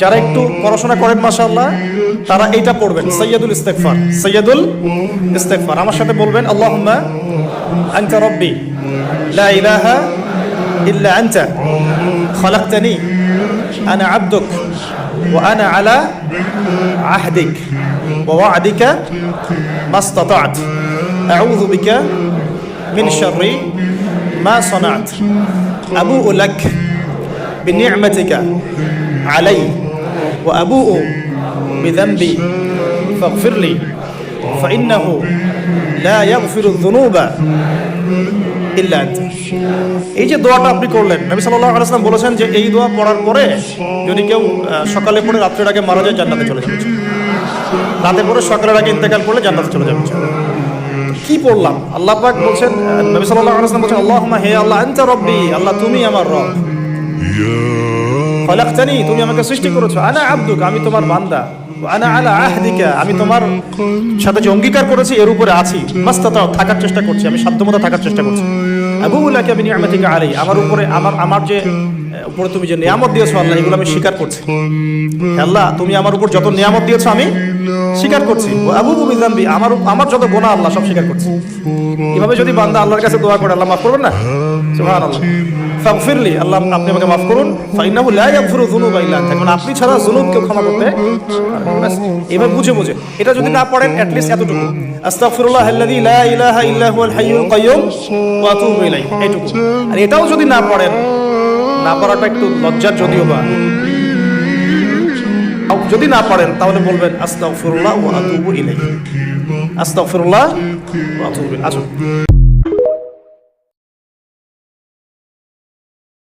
যারা একটু পড়াশোনা করেন মাশাআল্লাহ তারা এইটা পড়বেন, সাইয়্যিদুল ইস্তিগফার। সাইয়্যিদুল ইস্তিগফার আমার সাথে বলবেন, আল্লাহুম্মা আনতা রাব্বি লা ইলাহা ইল্লা আনতা খালাকতানি আনা আবদুক ওয়া আনা আলা আহদিক ওয়া ওয়া'দিকা মাসতাতা'ত আউযু বিকা মিন শাররি মা সানা'ত আবু'ু লাক বিনি'মাতিকা আলাইয়া ওয়া আবু'ু বিযানবি ফাগফিরলি ফাইন্নাহু লা ইয়াগফিরুয যুনুবা ইল্লা আনতা। এই যে দোয়াটা আপনি করলেন, নবী সাল্লাল্লাহু আলাইহি ওয়াসাল্লাম বলেছেন যে এই দোয়া পড়ার পরে যদি কেউ সকালে পড়ে রাত্রের আগে মারা যায় জান্নাতে চলে যাবে, রাতে পড়ে সকালের আগে ইন্তেকাল করলে জান্নাতে চলে যাবে। কি পড়লাম? আল্লাহ পাক বলছেন, নবী সাল্লাল্লাহু আলাইহি ওয়াসাল্লাম বলছেন, আল্লাহুম্মা হে আল্লাহ আনতা রাব্বি, আল্লাহ তুমি আমার রব, খালাকতানি তুমি আমাকে সৃষ্টি করেছো, আনা আবদুক আমি তোমার বান্দা, আনা আলা আহদিকা আমি তোমার সাথে যে অঙ্গীকার করেছি এর উপরে আছি, মাস্তাতাও থাকার চেষ্টা করছি, আমি সাধ্যমতো থাকার চেষ্টা করছি, আবু'ু লাকা বিনি'মাতিকা আলাইয়া আমার উপরে আমার যে উপরে তুমি যে নিয়ামত দিয়েছো আল্লাহ এগুলো আমি স্বীকার করছি। আল্লাহ তুমি আমার উপর যত নিয়ামত দিয়েছো আমি স্বীকার করছি, আবু'ু বিযানবি আমার যত গুনাহ আল্লাহ সব স্বীকার করছি। এভাবে যদি বান্দা আল্লাহর কাছে দোয়া করে আল্লাহ মাফ করবেন না? সুবহানাল্লাহ। ফাগফিরলি আল্লাহ আপনি আমাকে মাফ করুন, ফাইন্নাহু লা ইয়াগফিরু যুনুবা ইল্লা আনতা কারণ আপনি ছাড়া যুনুব কেউ ক্ষমা করতে এভাবে বুঝে এটা যদি না পড়েন অ্যাট লিস্ট এতটুকু, আস্তাগফিরুল্লাহ আল্লাযী লা ইলাহা ইল্লা হুয়াল হাইয়ুল কাইয়্যুম ওয়া আতুবু ইলাইহি, এইটুকু। আর এটাও যদি না পড়েন, না পড়াটা একটু লজ্জার যদিও বা, যদি না পড়েন তাহলে বলবেন আস্তাগফিরুল্লাহ ওয়া আতুবু ইলাইহি, আস্তাগফিরুল্লাহ ওয়া আতুবু ইলাইহি। আসুন।